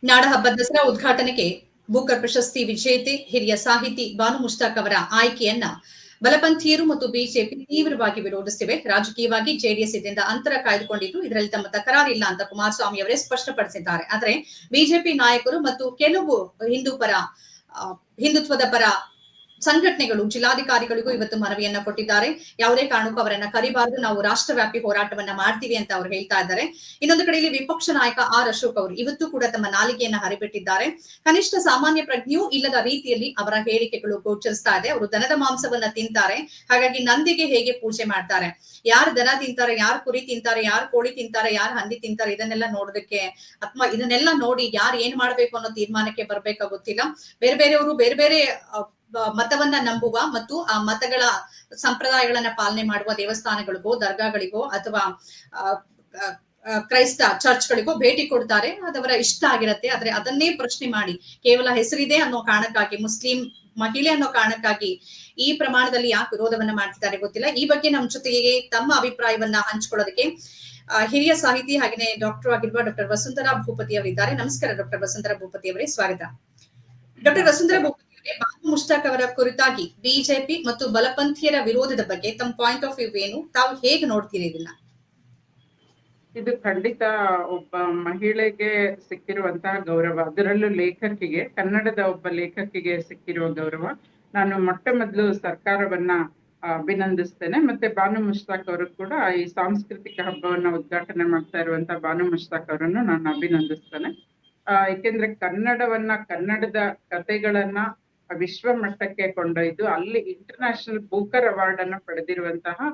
ನಾಡಹಬ್ಬ ದಸರಾ ಉದ್ಘಾಟನೆಗೆ ಬೂಕರ್ ಪ್ರಶಸ್ತಿ ವಿಜೇತೆ ಹಿರಿಯ ಸಾಹಿತಿ ಬಾನು ಮುಷ್ತಾಕ್ ಅವರ ಆಯ್ಕೆಯನ್ನ ಬಲಪಂಥೀಯರು ಮತ್ತು ಬಿಜೆಪಿ ತೀವ್ರವಾಗಿ ವಿರೋಧಿಸುತ್ತಿವೆ. ರಾಜಕೀಯವಾಗಿ ಜೆಡಿಎಸ್ ಇದರಿಂದ ಅಂತರ ಕಾಯ್ದುಕೊಂಡಿದ್ದು ಇದರಲ್ಲಿ ತಮ್ಮ ತಕರಾರಿಲ್ಲ ಅಂತ ಕುಮಾರಸ್ವಾಮಿ ಅವರೇ ಸ್ಪಷ್ಟಪಡಿಸಿದ್ದಾರೆ. ಆದರೆ ಬಿಜೆಪಿ ನಾಯಕರು ಮತ್ತು ಕೆಲವು ಹಿಂದುತ್ವದ ಪರ ಸಂಘಟನೆಗಳು ಜಿಲ್ಲಾಧಿಕಾರಿಗಳಿಗೂ ಇವತ್ತು ಮನವಿಯನ್ನ ಕೊಟ್ಟಿದ್ದಾರೆ. ಯಾವುದೇ ಕಾರಣಕ್ಕೂ ಅವರನ್ನ ಕರಿಬಾರದು, ನಾವು ರಾಷ್ಟ್ರವ್ಯಾಪಿ ಹೋರಾಟವನ್ನ ಮಾಡ್ತೀವಿ ಅಂತ ಅವರು ಹೇಳ್ತಾ ಇದ್ದಾರೆ. ಇನ್ನೊಂದು ಕಡೆಯಲ್ಲಿ ವಿಪಕ್ಷ ನಾಯಕ ಆರ್ ಅಶೋಕ್ ಅವರು ಇವತ್ತು ಕೂಡ ತಮ್ಮ ನಾಲಿಗೆಯನ್ನ ಹರಿಬಿಟ್ಟಿದ್ದಾರೆ. ಕನಿಷ್ಠ ಸಾಮಾನ್ಯ ಪ್ರಜ್ಞೆಯೂ ಇಲ್ಲದ ರೀತಿಯಲ್ಲಿ ಅವರ ಹೇಳಿಕೆಗಳು ಗೋಚರಿಸ್ತಾ ಇದೆ. ಅವರು ದನದ ಮಾಂಸವನ್ನ ತಿಂತಾರೆ, ಹಾಗಾಗಿ ನಂದಿಗೆ ಹೇಗೆ ಪೂಜೆ ಮಾಡ್ತಾರೆ, ಯಾರು ದನ ತಿಂತಾರೆ, ಯಾರು ಕುರಿ ತಿಂತಾರೆ, ಯಾರು ಕೋಳಿ ತಿಂತಾರೆ, ಯಾರು ಹಂದಿ ತಿಂತಾರೆ, ಇದನ್ನೆಲ್ಲ ನೋಡೋದಕ್ಕೆ ಅಥವಾ ಇದನ್ನೆಲ್ಲ ನೋಡಿ ಯಾರು ಏನ್ ಮಾಡ್ಬೇಕು ಅನ್ನೋ ತೀರ್ಮಾನಕ್ಕೆ ಬರ್ಬೇಕಾಗುತ್ತಿಲ್ಲ. ಬೇರೆ ಬೇರೆಯವರು ಬೇರೆ ಬೇರೆ ಮತವನ್ನ ನಂಬುವ ಮತ್ತು ಆ ಮತಗಳ ಸಂಪ್ರದಾಯಗಳನ್ನ ಪಾಲನೆ ಮಾಡುವ ದೇವಸ್ಥಾನಗಳಿಗೋ ದರ್ಗಾಗಳಿಗೋ ಅಥವಾ ಕ್ರೈಸ್ತ ಚರ್ಚ್ಗಳಿಗೋ ಭೇಟಿ ಕೊಡ್ತಾರೆ. ಅದವರ ಇಷ್ಟ ಆಗಿರತ್ತೆ. ಆದ್ರೆ ಅದನ್ನೇ ಪ್ರಶ್ನೆ ಮಾಡಿ ಕೇವಲ ಹೆಸರಿದೆ ಅನ್ನೋ ಕಾರಣಕ್ಕಾಗಿ ಮುಸ್ಲಿಂ ಮಹಿಳೆ ಅನ್ನೋ ಕಾರಣಕ್ಕಾಗಿ ಈ ಪ್ರಮಾಣದಲ್ಲಿ ಯಾಕೆ ವಿರೋಧವನ್ನ ಮಾಡ್ತಿದ್ದಾರೆ ಗೊತ್ತಿಲ್ಲ. ಈ ಬಗ್ಗೆ ನಮ್ಮ ಜೊತೆಗೆ ತಮ್ಮ ಅಭಿಪ್ರಾಯವನ್ನ ಹಂಚ್ಕೊಳ್ಳೋದಕ್ಕೆ ಹಿರಿಯ ಸಾಹಿತಿ ಹಾಗೆಯೇ ಡಾಕ್ಟರ್ ಆಗಿರುವ ಡಾಕ್ಟರ್ ವಸುಂಧರಾ ಭೂಪತಿ ಅವರಿದ್ದಾರೆ. ನಮಸ್ಕಾರ ಡಾಕ್ಟರ್ ವಸುಂಧರಾ ಭೂಪತಿ ಅವರೇ, ಸ್ವಾಗತ. ಡಾಕ್ಟರ್ ವಸುಂಧರಾ ಭೂಪತಿ ಅವರೇ, ಬಾನು ಮುಷ್ತಾಕ್ ಅವರ ಕುರಿತಾಗಿ ಬಿಜೆಪಿ ಮತ್ತು ಬಲಪಂಥೀಯರ ವಿರೋಧದ ಬಗ್ಗೆ ತಮ್ಮ ಪಾಯಿಂಟ್ ಆಫ್ ವ್ಯೂ ಏನು, ತಾವು ಹೇಗೆ ನೋಡ್ತೀರಿ ಇದನ್ನ? ಇದು ಖಂಡಿತ ಒಬ್ಬ ಮಹಿಳೆಗೆ ಸಿಕ್ಕಿರುವಂತಹ ಗೌರವ, ಅದರಲ್ಲೂ ಲೇಖಕಿಗೆ, ಕನ್ನಡದ ಒಬ್ಬ ಲೇಖಕಿಗೆ ಸಿಕ್ಕಿರುವ ಗೌರವ. ನಾನು ಮೊಟ್ಟ ಮೊದಲು ಸರ್ಕಾರವನ್ನ ಅಭಿನಂದಿಸ್ತೇನೆ. ಮತ್ತೆ ಬಾನು ಮುಷ್ತಾಕ್ ಅವರು ಕೂಡ ಈ ಸಾಂಸ್ಕೃತಿಕ ಹಬ್ಬವನ್ನ ಉದ್ಘಾಟನೆ ಮಾಡ್ತಾ ಇರುವಂತಹ ಬಾನು ಮುಷ್ತಾಕ್ ಅವರನ್ನು ನಾನು ಅಭಿನಂದಿಸ್ತೇನೆ. ಏಕೆಂದ್ರೆ ಕನ್ನಡದ ಕಥೆಗಳನ್ನ ವಿಶ್ವ ಮಟ್ಟಕ್ಕೆ ಕೊಂಡೊಯ್ದು ಅಲ್ಲಿ ಇಂಟರ್ನ್ಯಾಷನಲ್ ಬೂಕರ್ ಅವಾರ್ಡ್ ಅನ್ನು ಪಡೆದಿರುವಂತಹ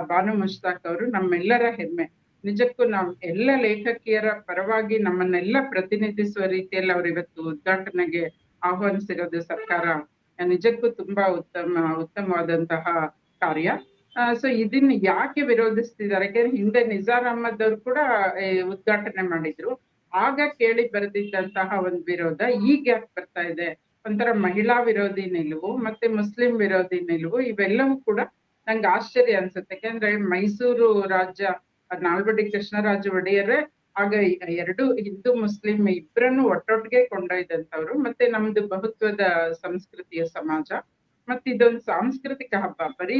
ಬಾನು ಮುಷ್ತಾಕ್ ಅವರು ನಮ್ಮೆಲ್ಲರ ಹೆಮ್ಮೆ. ನಿಜಕ್ಕೂ ನಾವು ಎಲ್ಲ ಲೇಖಕಿಯರ ಪರವಾಗಿ ನಮ್ಮನ್ನೆಲ್ಲ ಪ್ರತಿನಿಧಿಸುವ ರೀತಿಯಲ್ಲಿ ಅವರು ಇವತ್ತು ಉದ್ಘಾಟನೆಗೆ ಆಹ್ವಾನಿಸಿರೋದು ಸರ್ಕಾರ ನಿಜಕ್ಕೂ ತುಂಬಾ ಉತ್ತಮವಾದಂತಹ ಕಾರ್ಯ. ಸೊ ಇದನ್ನ ಯಾಕೆ ವಿರೋಧಿಸ್ತಿದ್ದಾರೆ? ಯಾಕೆಂದ್ರೆ ಹಿಂದೆ ನಿಜಾರ್ ಅಹಮದ್ ಅವರು ಕೂಡ ಉದ್ಘಾಟನೆ ಮಾಡಿದ್ರು. ಆಗ ಕೇಳಿ ಬರೆದಿದ್ದಂತಹ ಒಂದು ವಿರೋಧ ಈಗ ಯಾಕೆ ಬರ್ತಾ ಇದೆ? ಒಂಥರ ಮಹಿಳಾ ವಿರೋಧಿ ನಿಲುವು ಮತ್ತೆ ಮುಸ್ಲಿಂ ವಿರೋಧಿ ನಿಲುವು, ಇವೆಲ್ಲವೂ ಕೂಡ ನಂಗೆ ಆಶ್ಚರ್ಯ ಅನ್ಸುತ್ತೆ. ಯಾಕೆಂದ್ರೆ ಮೈಸೂರು ರಾಜ್ಯ ನಾಲ್ವಡಿ ಕೃಷ್ಣರಾಜ ಒಡೆಯರೇ ಆಗ ಎರಡು ಹಿಂದೂ ಮುಸ್ಲಿಂ ಇಬ್ಬರನ್ನು ಒಟ್ಟೊಟ್ಟಿಗೆ ಕೊಂಡೊಯ್ದಂತವ್ರು. ಮತ್ತೆ ನಮ್ದು ಬಹುತ್ವದ ಸಂಸ್ಕೃತಿಯ ಸಮಾಜ. ಮತ್ತೆ ಇದೊಂದು ಸಾಂಸ್ಕೃತಿಕ ಹಬ್ಬ, ಬರೀ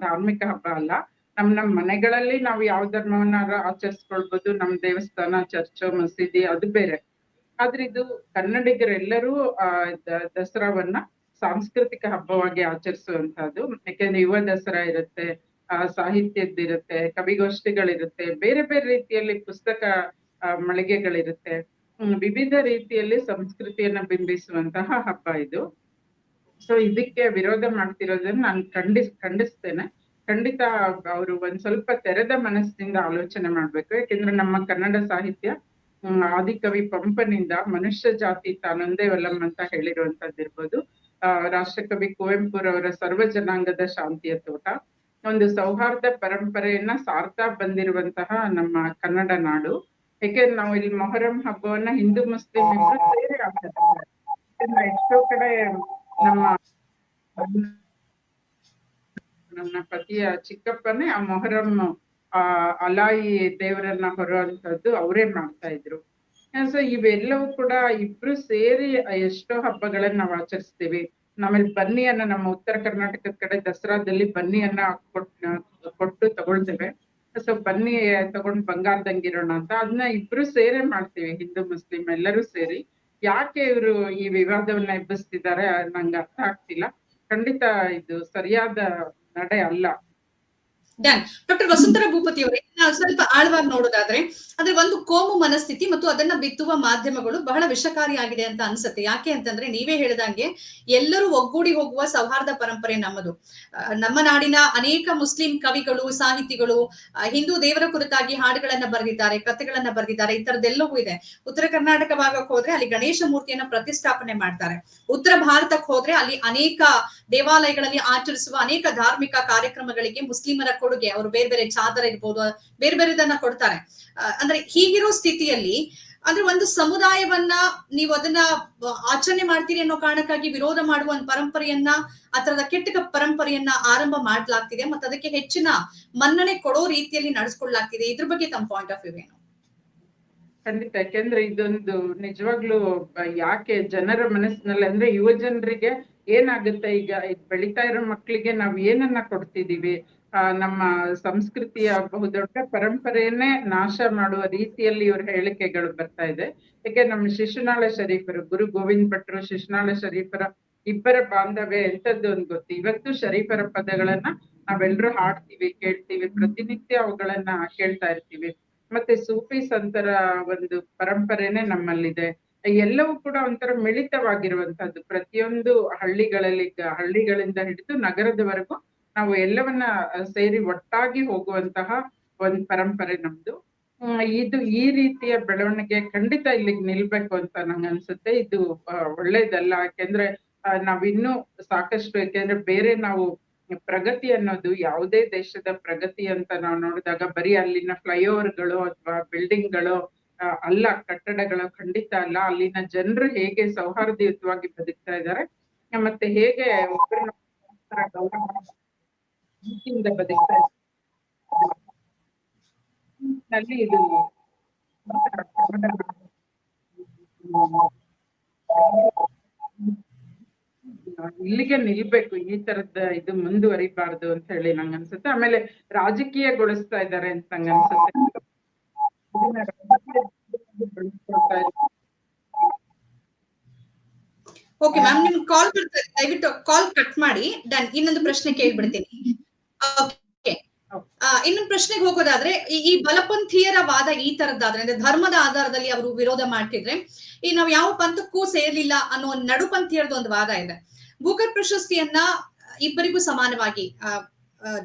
ಧಾರ್ಮಿಕ ಹಬ್ಬ ಅಲ್ಲ. ನಮ್ ಮನೆಗಳಲ್ಲಿ ನಾವು ಯಾವ ಧರ್ಮವನ್ನ ಆಚರಿಸ್ಕೊಳ್ಬೋದು, ನಮ್ ದೇವಸ್ಥಾನ, ಚರ್ಚು, ಮಸೀದಿ ಅದು ಬೇರೆ. ಆದ್ರೆ ಇದು ಕನ್ನಡಿಗರೆಲ್ಲರೂ ದಸರಾವನ್ನ ಸಾಂಸ್ಕೃತಿಕ ಹಬ್ಬವಾಗಿ ಆಚರಿಸುವಂತಹದ್ದು. ಯಾಕೆಂದ್ರೆ ಯುವ ದಸರಾ ಇರುತ್ತೆ, ಸಾಹಿತ್ಯದ್ದಿರುತ್ತೆ, ಕವಿಗೋಷ್ಠಿಗಳಿರುತ್ತೆ, ಬೇರೆ ಬೇರೆ ರೀತಿಯಲ್ಲಿ ಪುಸ್ತಕ ಮಳಿಗೆಗಳಿರುತ್ತೆ. ವಿವಿಧ ರೀತಿಯಲ್ಲಿ ಸಂಸ್ಕೃತಿಯನ್ನ ಬಿಂಬಿಸುವಂತಹ ಹಬ್ಬ ಇದು. ಸೊ ಇದಕ್ಕೆ ವಿರೋಧ ಮಾಡ್ತಿರೋದನ್ನ ನಾನು ಖಂಡಿಸ್ತೇನೆ. ಖಂಡಿತ ಅವರು ಒಂದ್ ಸ್ವಲ್ಪ ತೆರೆದ ಮನಸ್ಸಿನಿಂದ ಆಲೋಚನೆ ಮಾಡ್ಬೇಕು. ಯಾಕೆಂದ್ರೆ ನಮ್ಮ ಕನ್ನಡ ಸಾಹಿತ್ಯ ಆದಿಕವಿ ಪಂಪನಿಂದ ಮನುಷ್ಯ ಜಾತಿ ತಾನೊಂದೇ ಒಲಂ ಅಂತ ಹೇಳಿರುವಂತದ್ದಿರ್ಬೋದು, ರಾಷ್ಟ್ರಕವಿ ಕುವೆಂಪುರವರ ಸರ್ವ ಜನಾಂಗದ ಶಾಂತಿಯ ತೋಟ, ಒಂದು ಸೌಹಾರ್ದ ಪರಂಪರೆಯನ್ನ ಸಾರ್ತಾ ಬಂದಿರುವಂತಹ ನಮ್ಮ ಕನ್ನಡ ನಾಡು. ಯಾಕೆಂದ್ರೆ ನಾವು ಇಲ್ಲಿ ಮೊಹರಂ ಹಬ್ಬವನ್ನ ಹಿಂದೂ ಮುಸ್ಲಿಂ ಇಬ್ರು ಸೇರಿ ಆಚರಿಸ್ತಾರೆ. ಯಾಕಂದ್ರೆ ಎಷ್ಟೋ ಕಡೆ ನನ್ನ ಪತಿಯ ಚಿಕ್ಕಪ್ಪನೇ ಆ ಮೊಹರಂ ಅಲಾಯಿ ದೇವರನ್ನ ಹೊರುವಂತದ್ದು ಅವರೇ ಮಾಡ್ತಾ ಇದ್ರು. ಸೊ ಇವೆಲ್ಲವೂ ಕೂಡ ಇಬ್ರು ಸೇರಿ ಎಷ್ಟೋ ಹಬ್ಬಗಳನ್ನ ನಾವು ಆಚರಿಸ್ತೀವಿ. ನಮ್ಮಲ್ಲಿ ಬನ್ನಿಯನ್ನ ನಮ್ಮ ಉತ್ತರ ಕರ್ನಾಟಕದ ಕಡೆ ದಸರಾದಲ್ಲಿ ಬನ್ನಿಯನ್ನ ಕೊಟ್ಟು ತಗೊಳ್ತೇವೆ. ಸೊ ಬನ್ನಿ ತಗೊಂಡ್ ಬಂಗಾರದಂಗಿರೋಣ ಅಂತ ಅದನ್ನ ಇಬ್ರು ಸೇರೇ ಮಾಡ್ತೀವಿ, ಹಿಂದೂ ಮುಸ್ಲಿಂ ಎಲ್ಲರೂ ಸೇರಿ. ಯಾಕೆ ಇವರು ಈ ವಿವಾದವನ್ನ ಎಬ್ಬಿಸ್ತಿದ್ದಾರೆ ನಂಗೆ ಅರ್ಥ ಆಗ್ತಿಲ್ಲ. ಖಂಡಿತ ಇದು ಸರಿಯಾದ ನಡೆ ಅಲ್ಲ. ಡಾಕ್ಟರ್ ವಸುಂಧರಾ ಭೂಪತಿ ಅವರೇ, ಸ್ವಲ್ಪ ಆಳವಾಗಿ ನೋಡೋದಾದ್ರೆ ಅಂದ್ರೆ ಒಂದು ಕೋಮು ಮನಸ್ಥಿತಿ ಮತ್ತು ಅದನ್ನ ಬಿತ್ತುವ ಮಾಧ್ಯಮಗಳು ಬಹಳ ವಿಷಕಾರಿಯಾಗಿದೆ ಅಂತ ಅನ್ಸುತ್ತೆ. ಯಾಕೆ ಅಂತಂದ್ರೆ ನೀವೇ ಹೇಳಿದಂಗೆ ಎಲ್ಲರೂ ಒಗ್ಗೂಡಿ ಹೋಗುವ ಸೌಹಾರ್ದ ಪರಂಪರೆ ನಮ್ಮದು. ನಮ್ಮ ನಾಡಿನ ಅನೇಕ ಮುಸ್ಲಿಂ ಕವಿಗಳು, ಸಾಹಿತಿಗಳು ಹಿಂದೂ ದೇವರ ಕುರಿತಾಗಿ ಹಾಡುಗಳನ್ನ ಬರೆದಿದ್ದಾರೆ, ಕಥೆಗಳನ್ನ ಬರೆದಿದ್ದಾರೆ. ಈ ತರದೆಲ್ಲವೂ ಇದೆ. ಉತ್ತರ ಕರ್ನಾಟಕ ಭಾಗಕ್ಕೆ ಹೋದ್ರೆ ಅಲ್ಲಿ ಗಣೇಶ ಮೂರ್ತಿಯನ್ನ ಪ್ರತಿಷ್ಠಾಪನೆ ಮಾಡ್ತಾರೆ. ಉತ್ತರ ಭಾರತಕ್ಕೆ ಹೋದ್ರೆ ಅಲ್ಲಿ ಅನೇಕ ದೇವಾಲಯಗಳಲ್ಲಿ ಆಚರಿಸುವ ಅನೇಕ ಧಾರ್ಮಿಕ ಕಾರ್ಯಕ್ರಮಗಳಿಗೆ ಮುಸ್ಲಿಮರ ಕೊಡುಗೆ, ಅವರು ಬೇರೆ ಬೇರೆ ಚಾದರ ಇರ್ಬೋದು, ಬೇರೆ ಬೇರೆದನ್ನ ಕೊಡ್ತಾರೆ. ಅಂದ್ರೆ ಹೀಗಿರೋ ಸ್ಥಿತಿಯಲ್ಲಿ ಅಂದ್ರೆ ಒಂದು ಸಮುದಾಯವನ್ನ ನೀವು ಅದನ್ನ ಆಚರಣೆ ಮಾಡ್ತೀರಿ ಅನ್ನೋ ಕಾರಣಕ್ಕಾಗಿ ವಿರೋಧ ಮಾಡುವ ಒಂದು ಪರಂಪರೆಯನ್ನ, ಆ ತರದ ಕೆಟ್ಟ ಪರಂಪರೆಯನ್ನ ಆರಂಭ ಮಾಡ್ಲಾಗ್ತಿದೆ ಮತ್ತೆ ಅದಕ್ಕೆ ಹೆಚ್ಚಿನ ಮನ್ನಣೆ ಕೊಡೋ ರೀತಿಯಲ್ಲಿ ನಡೆಸ್ಕೊಳ್ಳಲಾಗ್ತಿದೆ. ಇದ್ರ ಬಗ್ಗೆ ತಮ್ಮ ಪಾಯಿಂಟ್ ಆಫ್ ವ್ಯೂ ಏನು? ಖಂಡಿತ. ಯಾಕೆಂದ್ರೆ ಇದೊಂದು ನಿಜವಾಗ್ಲೂ ಯಾಕೆ ಜನರ ಮನಸ್ಸಿನಲ್ಲಿ ಅಂದ್ರೆ ಯುವ ಜನರಿಗೆ ಏನಾಗುತ್ತೆ ಈಗ ಬೆಳೀತಾ ಇರೋ ಮಕ್ಕಳಿಗೆ ನಾವ್ ಏನನ್ನ ಕೊಡ್ತಿದೀವಿ, ನಮ್ಮ ಸಂಸ್ಕೃತಿಯ ಬಹುದೊಡ್ಡ ಪರಂಪರೆಯನ್ನೇ ನಾಶ ಮಾಡುವ ರೀತಿಯಲ್ಲಿ ಇವ್ರ ಹೇಳಿಕೆಗಳು ಬರ್ತಾ ಇದೆ. ಯಾಕೆ ನಮ್ಮ ಶಿಶುನಾಳ ಶರೀಫರು, ಗುರು ಗೋವಿಂದ್ ಭಟ್ರು, ಶಿಶುನಾಳ ಶರೀಫರ ಇಬ್ಬರ ಬಾಂಧವ್ಯ ಎಂತದ್ದು ಅಂತ ಗೊತ್ತು. ಇವತ್ತು ಶರೀಫರ ಪದಗಳನ್ನ ನಾವೆಲ್ಲರೂ ಹಾಡ್ತೀವಿ, ಕೇಳ್ತೀವಿ, ಪ್ರತಿನಿತ್ಯ ಅವುಗಳನ್ನ ಕೇಳ್ತಾ ಇರ್ತೀವಿ. ಮತ್ತೆ ಸೂಫಿ ಸಂತರ ಒಂದು ಪರಂಪರೆನೆ ನಮ್ಮಲ್ಲಿದೆ. ಎಲ್ಲವೂ ಕೂಡ ಒಂಥರ ಮಿಳಿತವಾಗಿರುವಂತಹದ್ದು. ಪ್ರತಿಯೊಂದು ಹಳ್ಳಿಗಳಿಂದ ಹಿಡಿದು ನಗರದವರೆಗೂ ನಾವು ಎಲ್ಲವನ್ನ ಸೇರಿ ಒಟ್ಟಾಗಿ ಹೋಗುವಂತಹ ಒಂದ್ ಪರಂಪರೆ ನಮ್ದು. ಇದು ಈ ರೀತಿಯ ಬೆಳವಣಿಗೆ ಖಂಡಿತ ಇಲ್ಲಿಗೆ ನಿಲ್ಬೇಕು ಅಂತ ನಂಗೆ ಅನ್ಸುತ್ತೆ. ಇದು ಒಳ್ಳೇದಲ್ಲ. ಯಾಕೆಂದ್ರೆ ನಾವಿನ್ನೂ ಸಾಕಷ್ಟು, ಯಾಕೆಂದ್ರೆ ಬೇರೆ ನಾವು ಪ್ರಗತಿ ಅನ್ನೋದು ಯಾವುದೇ ದೇಶದ ಪ್ರಗತಿ ಅಂತ ನಾವು ನೋಡಿದಾಗ ಬರೀ ಅಲ್ಲಿನ ಫ್ಲೈಓವರ್ಗಳು ಅಥವಾ ಬಿಲ್ಡಿಂಗ್ಗಳು ಅಲ್ಲ, ಕಟ್ಟಡಗಳು ಖಂಡಿತ ಅಲ್ಲ. ಅಲ್ಲಿನ ಜನರು ಹೇಗೆ ಸೌಹಾರ್ದಯುತವಾಗಿ ಬದುಕ್ತಾ ಇದ್ದಾರೆ, ಮತ್ತೆ ಹೇಗೆ ಒಬ್ಬರನ್ನ ಗೌರವ ಪ್ರೀತಿಯಿಂದ ಬದುಕ್ತಾ ಇದ್ದಾರೆ ಇದು ಇಲ್ಲಿಗೆ ನಿಲ್ಬೇಕು. ಈ ತರದ ಇದು ಮುಂದುವರಿಬಾರ್ದು ಅಂತ ಹೇಳಿ ನಂಗೆ ಅನ್ಸುತ್ತೆ. ಆಮೇಲೆ ರಾಜಕೀಯಗೊಳಿಸ್ತಾ ಇದ್ದಾರೆ ಅಂತ ನಂಗೆ ಅನ್ಸುತ್ತೆ. ಓಕೆ ಮ್ಯಾಮ್, ನಿಮ್ಗೆ ಕಾಲ್ ಬರ್ತಾ ಇದೆ, ದಯವಿಟ್ಟು ಕಾಲ್ ಕಟ್ ಮಾಡಿ. ಡನ್. ಇನ್ನೊಂದು ಪ್ರಶ್ನೆ ಕೇಳ್ಬಿಡ್ತೀನಿ. ಓಕೆ, ಇನ್ನೊಂದು ಪ್ರಶ್ನೆಗೆ ಹೋಗೋದಾದ್ರೆ, ಈ ಬಲಪಂಥೀಯರ ವಾದ ಈ ತರದ್ದಾದ್ರೆ, ಅಂದ್ರೆ ಧರ್ಮದ ಆಧಾರದಲ್ಲಿ ಅವರು ವಿರೋಧ ಮಾಡ್ತಿದ್ರೆ, ಈ ನಾವು ಯಾವ ಪಂಥಕ್ಕೂ ಸೇರ್ಲಿಲ್ಲ ಅನ್ನೋ ನಡುಪಂಥೀಯರದ್ದು ಒಂದು ವಾದ ಇದೆ. ಬೂಕರ್ ಪ್ರಶಸ್ತಿಯನ್ನ ಇಬ್ಬರಿಗೂ ಸಮಾನವಾಗಿ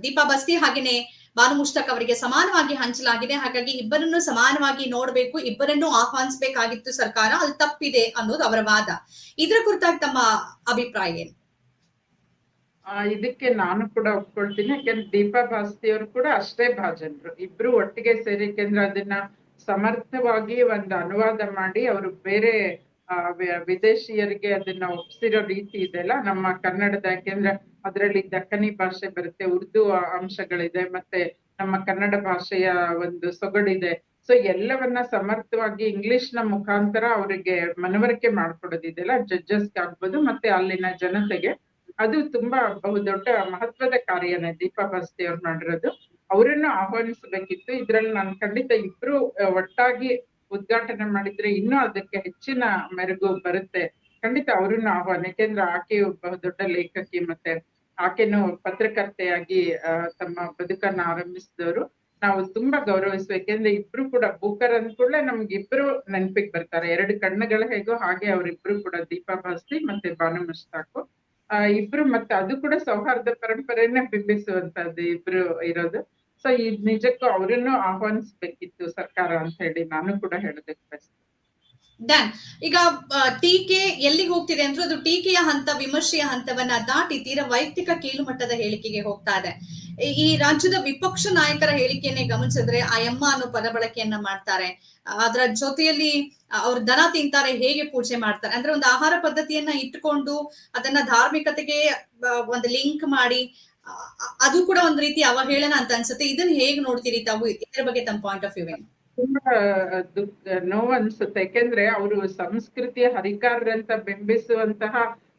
ದೀಪಾ ಬಸ್ತಿ ಹಾಗೇನೆ ಬಾನು ಮುಷ್ತಾಕ್ ಅವರಿಗೆ ಸಮಾನವಾಗಿ ಹಂಚಲಾಗಿದೆ. ಹಾಗಾಗಿ ಇಬ್ಬರನ್ನು ಸಮಾನವಾಗಿ ನೋಡ್ಬೇಕು, ಇಬ್ಬರನ್ನು ಆಹ್ವಾನಿಸಬೇಕಾಗಿತ್ತು ಸರ್ಕಾರ, ಅಲ್ಲಿ ತಪ್ಪಿದೆ ಅನ್ನೋದು ಅವರ ವಾದ. ಇದರ ಕುರಿತಾಗಿ ತಮ್ಮ ಅಭಿಪ್ರಾಯ ಏನು? ಇದಕ್ಕೆ ನಾನು ಕೂಡ ಒಪ್ಕೊಳ್ತೀನಿ. ಯಾಕೆಂದ್ರೆ ದೀಪಾ ಭಾಸ್ತಿಯವರು ಕೂಡ ಅಷ್ಟೇ ಭಾಜನರು. ಇಬ್ರು ಒಟ್ಟಿಗೆ ಸೇರಿ, ಯಾಕೆಂದ್ರೆ ಅದನ್ನ ಸಮರ್ಥವಾಗಿ ಒಂದು ಅನುವಾದ ಮಾಡಿ ಅವರು ಬೇರೆ ವಿದೇಶಿಯರಿಗೆ ಅದನ್ನ ಒಪ್ಸಿರೋ ರೀತಿ ಇದೆಲ್ಲ ನಮ್ಮ ಕನ್ನಡದ. ಯಾಕೆಂದ್ರೆ ಅದರಲ್ಲಿ ದಕ್ಕನಿ ಭಾಷೆ ಬರುತ್ತೆ, ಉರ್ದು ಅಂಶಗಳಿದೆ, ಮತ್ತೆ ನಮ್ಮ ಕನ್ನಡ ಭಾಷೆಯ ಒಂದು ಸೊಗಡಿದೆ. ಸೊ ಎಲ್ಲವನ್ನ ಸಮರ್ಥವಾಗಿ ಇಂಗ್ಲಿಷ್ ನ ಮುಖಾಂತರ ಅವರಿಗೆ ಮನವರಿಕೆ ಮಾಡ್ಕೊಡೋದಿದೆಯಲ್ಲ, ಜಡ್ಜಸ್ಗೆ ಆಗ್ಬೋದು ಮತ್ತೆ ಅಲ್ಲಿನ ಜನತೆಗೆ, ಅದು ತುಂಬಾ ಬಹುದೊಡ್ಡ ಮಹತ್ವದ ಕಾರ್ಯನೇ ದೀಪಾ ಭಾಸ್ತಿ ಅವ್ರು ಮಾಡಿರೋದು. ಅವರನ್ನು ಆಹ್ವಾನಿಸಬೇಕಿತ್ತು. ಇದ್ರಲ್ಲಿ ನಾನು ಖಂಡಿತ ಇಬ್ರು ಒಟ್ಟಾಗಿ ಉದ್ಘಾಟನೆ ಮಾಡಿದ್ರೆ ಇನ್ನೂ ಅದಕ್ಕೆ ಹೆಚ್ಚಿನ ಮೆರುಗು ಬರುತ್ತೆ. ಖಂಡಿತ ಅವ್ರನ್ನ ಆಹ್ವಾನ. ಯಾಕೆಂದ್ರೆ ಆಕೆಯು ಬಹುದೊಡ್ಡ ಲೇಖಕಿ, ಮತ್ತೆ ಆಕೆನು ಪತ್ರಕರ್ತೆಯಾಗಿ ತಮ್ಮ ಬದುಕನ್ನ ಆರಂಭಿಸಿದವರು. ನಾವು ತುಂಬಾ ಗೌರವಿಸ್ಬೇಕು. ಯಾಕೆಂದ್ರೆ ಇಬ್ರು ಕೂಡ ಬೂಕರ್ ಅಂದ ಕೂಡಲೇ ನಮ್ಗೆ ಇಬ್ರು ನೆನಪಿಗೆ ಬರ್ತಾರೆ. ಎರಡು ಕಣ್ಣುಗಳ ಹೇಗೋ ಹಾಗೆ ಅವರಿಬ್ರು ಕೂಡ, ದೀಪಾ ಭಾಸ್ತಿ ಮತ್ತೆ ಬಾನು ಮುಷ್ತಾಕ್ ಇಬ್ರು. ಮತ್ತೆ ಅದು ಕೂಡ ಸೌಹಾರ್ದ ಪರಂಪರೆಯನ್ನ ಬಿಂಬಿಸುವಂತದ್ದು ಇಬ್ರು ಇರೋದು. ಸೊ ಇದ್ ನಿಜಕ್ಕೂ ಅವರನ್ನು ಆಹ್ವಾನಿಸ್ಬೇಕಿತ್ತು ಸರ್ಕಾರ ಅಂತ ಹೇಳಿ ನಾನು ಕೂಡ ಹೇಳೋದಕ್ಕೆ ಬಯಸ್ತೇನೆ. ಡನ್. ಈಗ ಟೀಕೆ ಎಲ್ಲಿಗೆ ಹೋಗ್ತಿದೆ ಅಂದ್ರೆ ಅದು ಟೀಕೆಯ ಹಂತ, ವಿಮರ್ಶೆಯ ಹಂತವನ್ನ ದಾಟಿ ತೀರಾ ವೈಯಕ್ತಿಕ ಕೀಳು ಮಟ್ಟದ ಹೇಳಿಕೆಗೆ ಹೋಗ್ತಾ ಇದೆ. ಈ ರಾಜ್ಯದ ವಿಪಕ್ಷ ನಾಯಕರ ಹೇಳಿಕೆಯನ್ನೇ ಗಮನಿಸಿದ್ರೆ ಅಯಮ್ಮ ಅನ್ನೋ ಪದ ಬಳಕೆಯನ್ನ ಮಾಡ್ತಾರೆ. ಅದರ ಜೊತೆಯಲ್ಲಿ ಅವ್ರು ದನ ತಿಂತಾರೆ, ಹೇಗೆ ಪೂಜೆ ಮಾಡ್ತಾರೆ ಅಂದ್ರೆ ಒಂದು ಆಹಾರ ಪದ್ಧತಿಯನ್ನ ಇಟ್ಟುಕೊಂಡು ಅದನ್ನ ಧಾರ್ಮಿಕತೆಗೆ ಒಂದು ಲಿಂಕ್ ಮಾಡಿ, ಅದು ಕೂಡ ಒಂದ್ ರೀತಿ ಅವಹೇಳನ ಅಂತ ಅನ್ಸುತ್ತೆ. ಇದನ್ನ ಹೇಗ್ ನೋಡ್ತೀರಿ ತಾವು? ಇದರ ಬಗ್ಗೆ ತಮ್ಮ ಪಾಯಿಂಟ್ ಆಫ್ ವ್ಯೂ ಏನು? ತುಂಬಾ ನೋವು ಅನ್ಸುತ್ತೆ. ಯಾಕೆಂದ್ರೆ ಅವರು ಸಂಸ್ಕೃತಿಯ ಹರಿಕಾರರಂತ ಬಿಂಬಿಸುವಂತಹ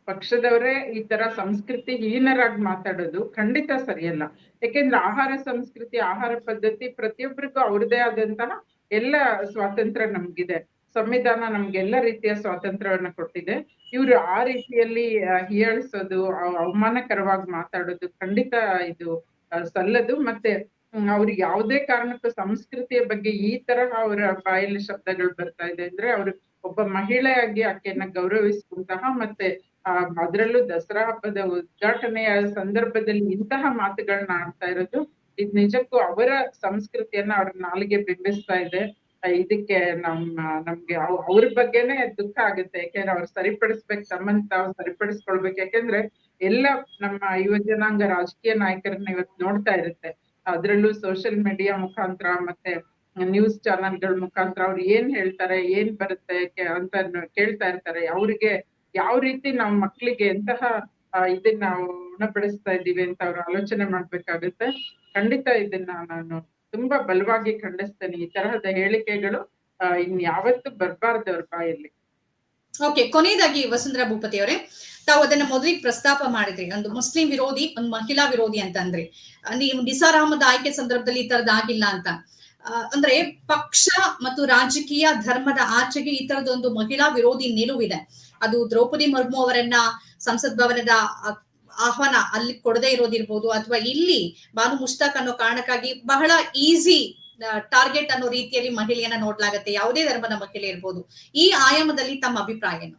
ಪಕ್ಷದವರೇ ಈ ತರ ಸಂಸ್ಕೃತಿ ಹೀನರಾಗಿ ಮಾತಾಡೋದು ಖಂಡಿತ ಸರಿಯಲ್ಲ. ಯಾಕೆಂದ್ರೆ ಆಹಾರ ಸಂಸ್ಕೃತಿ, ಆಹಾರ ಪದ್ಧತಿ ಪ್ರತಿಯೊಬ್ಬರಿಗೂ ಅವ್ರದೇ ಆದಂತಹ ಎಲ್ಲ ಸ್ವಾತಂತ್ರ್ಯ ನಮ್ಗಿದೆ. ಸಂವಿಧಾನ ನಮ್ಗೆಲ್ಲ ರೀತಿಯ ಸ್ವಾತಂತ್ರ್ಯವನ್ನ ಕೊಟ್ಟಿದೆ. ಇವ್ರು ಆ ರೀತಿಯಲ್ಲಿ ಹೀಯಾಳಿಸೋದು, ಅವಮಾನಕರವಾಗಿ ಮಾತಾಡೋದು ಖಂಡಿತ ಇದು ಸಲ್ಲದು. ಮತ್ತೆ ಅವ್ರಿಗೆ ಯಾವುದೇ ಕಾರಣಕ್ಕೂ ಸಂಸ್ಕೃತಿಯ ಬಗ್ಗೆ ಈ ತರಹ ಅವರ ಬಾಯಲ್ಲಿ ಶಬ್ದಗಳು ಬರ್ತಾ ಇದೆ ಅಂದ್ರೆ, ಅವ್ರು ಒಬ್ಬ ಮಹಿಳೆಯಾಗಿ ಆಕೆಯನ್ನ ಗೌರವಿಸುವಂತಹ, ಮತ್ತೆ ಅದ್ರಲ್ಲೂ ದಸರಾ ಹಬ್ಬದ ಉದ್ಘಾಟನೆಯ ಸಂದರ್ಭದಲ್ಲಿ ಇಂತಹ ಮಾತುಗಳನ್ನ ಆಡ್ತಾ ಇರೋದು, ಇದು ನಿಜಕ್ಕೂ ಅವರ ಸಂಸ್ಕೃತಿಯನ್ನ ಅವ್ರ ನಾಲಿಗೆ ಬಿಂಬಿಸ್ತಾ ಇದೆ. ಇದಕ್ಕೆ ನಮ್ಗೆ ಅವ್ರ ಬಗ್ಗೆನೆ ದುಃಖ ಆಗುತ್ತೆ. ಯಾಕೆಂದ್ರೆ ಅವ್ರು ಸರಿಪಡಿಸ್ಬೇಕು, ತಮ್ಮನ್ನ ತಾವು ಸರಿಪಡಿಸ್ಕೊಳ್ಬೇಕು. ಯಾಕೆಂದ್ರೆ ಎಲ್ಲ ನಮ್ಮ ಯುವ ಜನಾಂಗ ರಾಜಕೀಯ ನಾಯಕರನ್ನ ಇವತ್ತು ನೋಡ್ತಾ ಇರುತ್ತೆ. ಅದ್ರಲ್ಲೂ ಸೋಷಿಯಲ್ ಮೀಡಿಯಾ ಮುಖಾಂತರ ಮತ್ತೆ ನ್ಯೂಸ್ ಚಾನೆಲ್ಗಳ ಮುಖಾಂತರ ಅವ್ರು ಏನ್ ಹೇಳ್ತಾರೆ, ಏನ್ ಬರುತ್ತೆ ಅಂತ ಕೇಳ್ತಾ ಇರ್ತಾರೆ. ಅವ್ರಿಗೆ ಯಾವ ರೀತಿ ನಾವು ಮಕ್ಳಿಗೆ ಎಂತಹ ಇದನ್ನ ಉಣಬಡಿಸ್ತಾ ಇದ್ದೀವಿ ಅಂತ ಅವ್ರು ಆಲೋಚನೆ ಮಾಡ್ಬೇಕಾಗುತ್ತೆ. ಖಂಡಿತ ಇದನ್ನ ನಾನು ತುಂಬಾ ಬಲವಾಗಿ ಖಂಡಿಸ್ತೇನೆ. ಈ ತರಹದ ಹೇಳಿಕೆಗಳು ಇನ್ಯಾವತ್ತು ಬರ್ಬಾರ್ದು ಅವ್ರ ಬಾಯಲ್ಲಿ. ಓಕೆ, ಕೊನೆಯದಾಗಿ ವಸುಂಧರಾ ಭೂಪತಿ ಅವರೇ, ತಾವು ಅದನ್ನ ಮೊದಲಿಗೆ ಪ್ರಸ್ತಾಪ ಮಾಡಿದ್ರಿ, ಒಂದು ಮುಸ್ಲಿಂ ವಿರೋಧಿ, ಒಂದು ಮಹಿಳಾ ವಿರೋಧಿ ಅಂತ ಅಂದ್ರಿ. ನೀವು ನಿಸಾರ್ ಅಹಮದ್ ಆಯ್ಕೆ ಸಂದರ್ಭದಲ್ಲಿ ಈ ತರದ್ ಆಗಿಲ್ಲ ಅಂತ. ಅಂದ್ರೆ ಪಕ್ಷ ಮತ್ತು ರಾಜಕೀಯ ಧರ್ಮದ ಆಚೆಗೆ ಈ ತರದೊಂದು ಮಹಿಳಾ ವಿರೋಧಿ ನಿಲುವಿದೆ. ಅದು ದ್ರೌಪದಿ ಮುರ್ಮು ಅವರನ್ನ ಸಂಸತ್ ಭವನದ ಆಹ್ವಾನ ಅಲ್ಲಿ ಕೊಡದೇ ಇರೋದಿರ್ಬೋದು, ಅಥವಾ ಇಲ್ಲಿ ಬಾನು ಮುಷ್ತಾಕ್ ಅನ್ನೋ ಕಾರಣಕ್ಕಾಗಿ ಬಹಳ ಈಸಿ ಟಾರ್ಗೆಟ್ ಅನ್ನೋ ರೀತಿಯಲ್ಲಿ ಮಹಿಳೆಯನ್ನ ನೋಡ್ಲಾಗತ್ತೆ, ಯಾವುದೇ ಧರ್ಮದ ಮಹಿಳೆ ಇರ್ಬೋದು. ಈ ಆಯಾಮದಲ್ಲಿ ತಮ್ಮ ಅಭಿಪ್ರಾಯ ಏನು?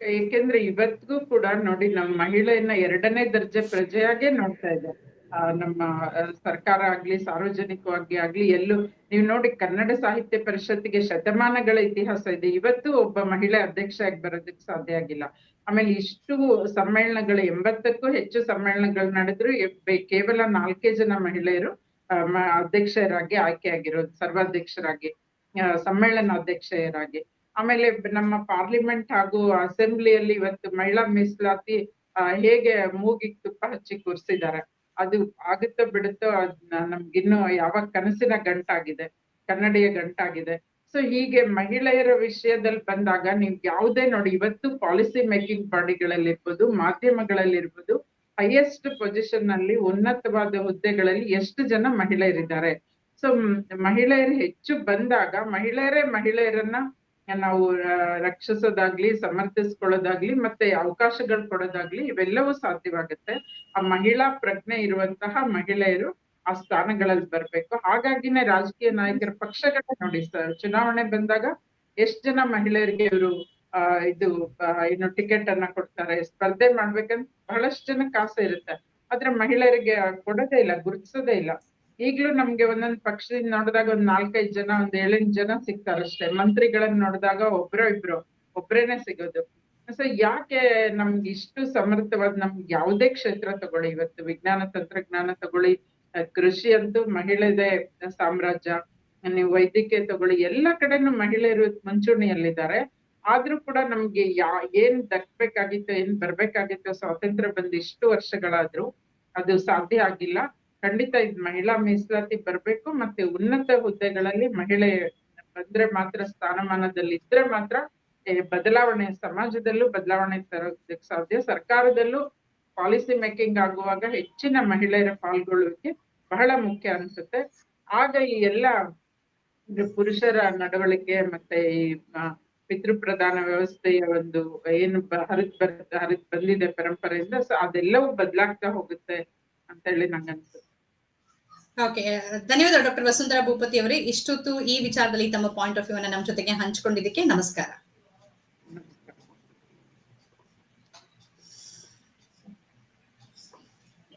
ಏಕೆಂದ್ರೆ ಇವತ್ತಿಗೂ ಕೂಡ ನೋಡಿ, ನಮ್ಮ ಮಹಿಳೆಯನ್ನ 2ನೇ ದರ್ಜೆ ಪ್ರಜೆಯಾಗೆ ನೋಡ್ತಾ ಇದೆ. ನಮ್ಮ ಸರ್ಕಾರ ಆಗ್ಲಿ, ಸಾರ್ವಜನಿಕವಾಗಿ ಆಗ್ಲಿ, ಎಲ್ಲೂ ನೀವು ನೋಡಿ, ಕನ್ನಡ ಸಾಹಿತ್ಯ ಪರಿಷತ್ತಿಗೆ ಶತಮಾನಗಳ ಇತಿಹಾಸ ಇದೆ. ಇವತ್ತು ಒಬ್ಬ ಮಹಿಳೆ ಅಧ್ಯಕ್ಷ ಆಗಿ ಬರೋದಕ್ಕೆ ಸಾಧ್ಯ ಆಗಿಲ್ಲ. ಆಮೇಲೆ ಇಷ್ಟು ಸಮ್ಮೇಳನಗಳು, 80ಕ್ಕೂ ಹೆಚ್ಚು ಸಮ್ಮೇಳನಗಳು ನಡೆದ್ರು, ಕೇವಲ 4 ಜನ ಮಹಿಳೆಯರು ಅಧ್ಯಕ್ಷರಾಗಿ ಆಯ್ಕೆಯಾಗಿರೋದು, ಸರ್ವಾಧ್ಯಕ್ಷರಾಗಿ, ಸಮ್ಮೇಳನ ಅಧ್ಯಕ್ಷರಾಗಿ. ಆಮೇಲೆ ನಮ್ಮ ಪಾರ್ಲಿಮೆಂಟ್ ಹಾಗೂ ಅಸೆಂಬ್ಲಿಯಲ್ಲಿ ಇವತ್ತು ಮಹಿಳಾ ಮೀಸಲಾತಿ ಹೇಗೆ ಮೂಗಿಗೆ ತುಪ್ಪ ಹಚ್ಚಿ ಕೂರ್ಸಿದ್ದಾರೆ. ಅದು ಆಗುತ್ತೋ ಬಿಡುತ್ತೋ, ನಮ್ಗಿನ್ನು ಯಾವಾಗ ಕನಸಿನ ಗಂಟಾಗಿದೆ, ಕನ್ನಡಿಯ ಗಂಟಾಗಿದೆ. ಸೊ ಹೀಗೆ ಮಹಿಳೆಯರ ವಿಷಯದಲ್ಲಿ ಬಂದಾಗ ನೀವು ಯಾವುದೇ ನೋಡಿ, ಇವತ್ತು ಪಾಲಿಸಿ ಮೇಕಿಂಗ್ ಬಾಡಿಗಳಲ್ಲಿರ್ಬೋದು, ಮಾಧ್ಯಮಗಳಲ್ಲಿರ್ಬೋದು, ಹೈಯೆಸ್ಟ್ ಪೊಸಿಷನ್ ನಲ್ಲಿ, ಉನ್ನತವಾದ ಹುದ್ದೆಗಳಲ್ಲಿ ಎಷ್ಟು ಜನ ಮಹಿಳೆಯರಿದ್ದಾರೆ. ಸೊ ಮಹಿಳೆಯರು ಹೆಚ್ಚು ಬಂದಾಗ ಮಹಿಳೆಯರನ್ನ ನಾವು ರಕ್ಷಿಸೋದಾಗ್ಲಿ, ಸಮರ್ಥಿಸ್ಕೊಳ್ಳೋದಾಗ್ಲಿ, ಮತ್ತೆ ಅವಕಾಶಗಳು ಕೊಡೋದಾಗ್ಲಿ, ಇವೆಲ್ಲವೂ ಸಾಧ್ಯವಾಗುತ್ತೆ. ಆ ಮಹಿಳಾ ಪ್ರಜ್ಞೆ ಇರುವಂತಹ ಮಹಿಳೆಯರು ಆ ಸ್ಥಾನಗಳಲ್ಲಿ ಬರ್ಬೇಕು. ಹಾಗಾಗಿನೇ ರಾಜಕೀಯ ನಾಯಕರ ಪಕ್ಷಗಳ ನೋಡಿ ಸರ್, ಚುನಾವಣೆ ಬಂದಾಗ ಎಷ್ಟ್ ಜನ ಮಹಿಳೆಯರಿಗೆ ಇವರು ಏನು ಟಿಕೆಟ್ ಅನ್ನ ಕೊಡ್ತಾರೆ, ಸ್ಪರ್ಧೆ ಮಾಡ್ಬೇಕಂತ ಬಹಳಷ್ಟು ಜನಕ್ಕೆ ಆಸೆ ಇರುತ್ತೆ. ಆದ್ರೆ ಮಹಿಳೆಯರಿಗೆ ಕೊಡೋದೇ ಇಲ್ಲ, ಗುರುತಿಸೋದೇ ಇಲ್ಲ. ಈಗ್ಲೂ ನಮ್ಗೆ ಒಂದೊಂದ್ ಪಕ್ಷದಿಂದ ನೋಡಿದಾಗ ಒಂದ್ 4-5 ಜನ, ಒಂದ್ 7-8 ಜನ ಸಿಗ್ತಾರಷ್ಟೇ. ಮಂತ್ರಿಗಳನ್ನ ನೋಡಿದಾಗ ಒಬ್ರೇನೆ ಸಿಗೋದು. ಸೊ ಯಾಕೆ ನಮ್ಗೆ ಇಷ್ಟು ಸಮರ್ಥವಾದ, ನಮ್ಗೆ ಯಾವುದೇ ಕ್ಷೇತ್ರ ತಗೊಳ್ಳಿ, ಇವತ್ತು ವಿಜ್ಞಾನ ತಂತ್ರಜ್ಞಾನ ತಗೊಳ್ಳಿ, ಕೃಷಿ ಅಂತೂ ಮಹಿಳೆದೇ ಸಾಮ್ರಾಜ್ಯ, ನೀವು ವೈದ್ಯಕೀಯ ತಗೊಳ್ಳಿ, ಎಲ್ಲಾ ಕಡೆನೂ ಮಹಿಳೆಯರು ಮುಂಚೂಣಿಯಲ್ಲಿದ್ದಾರೆ. ಆದ್ರೂ ಕೂಡ ನಮ್ಗೆ ಏನ್ ದಕ್ಬೇಕಾಗಿತ್ತು, ಏನ್ ಬರ್ಬೇಕಾಗಿತ್ತು, ಸ್ವಾತಂತ್ರ್ಯ ಬಂದು ಇಷ್ಟು ವರ್ಷಗಳಾದ್ರೂ ಅದು ಸಾಧ್ಯ ಆಗಿಲ್ಲ. ಖಂಡಿತ ಇದು ಮಹಿಳಾ ಮೀಸಲಾತಿ ಬರ್ಬೇಕು. ಮತ್ತೆ ಉನ್ನತ ಹುದ್ದೆಗಳಲ್ಲಿ ಮಹಿಳೆ ಬಂದ್ರೆ ಮಾತ್ರ, ಸ್ಥಾನಮಾನದಲ್ಲಿ ಇದ್ರೆ ಮಾತ್ರ ಬದಲಾವಣೆ, ಸಮಾಜದಲ್ಲೂ ಬದಲಾವಣೆ ತರೋದಕ್ಕೆ ಸಾಧ್ಯ. ಸರ್ಕಾರದಲ್ಲೂ ಪಾಲಿಸಿ ಮೇಕಿಂಗ್ ಆಗುವಾಗ ಹೆಚ್ಚಿನ ಮಹಿಳೆಯರ ಪಾಲ್ಗೊಳ್ಳುವಿಕೆ ಬಹಳ ಮುಖ್ಯ ಅನ್ಸುತ್ತೆ. ಆಗ ಈ ಎಲ್ಲ ಪುರುಷರ ನಡವಳಿಕೆ ಮತ್ತೆ ಈ ಪಿತೃಪ್ರಧಾನ ವ್ಯವಸ್ಥೆಯ ಒಂದು ಏನು ಹರಿದ್ ಬಂದಿದೆ ಪರಂಪರೆಯಿಂದ, ಅದೆಲ್ಲವೂ ಬದಲಾಗ್ತಾ ಹೋಗುತ್ತೆ ಅಂತ ಹೇಳಿ ನಂಗನ್ಸುತ್ತೆ. ಓಕೆ, ಧನ್ಯವಾದ ಡಾಕ್ಟರ್ ವಸುಂಧರಾ ಭೂಪತಿ ಅವರೇ. ಇಷ್ಟೊತ್ತು ಈ ವಿಚಾರದಲ್ಲಿ ತಮ್ಮ ಪಾಯಿಂಟ್ ಆಫ್ ವ್ಯೂ ಅನ್ನ ನಮ್ಮ ಜೊತೆಗೆ ಹಂಚಿಕೊಂಡಿದ್ದಕ್ಕೆ ನಮಸ್ಕಾರ.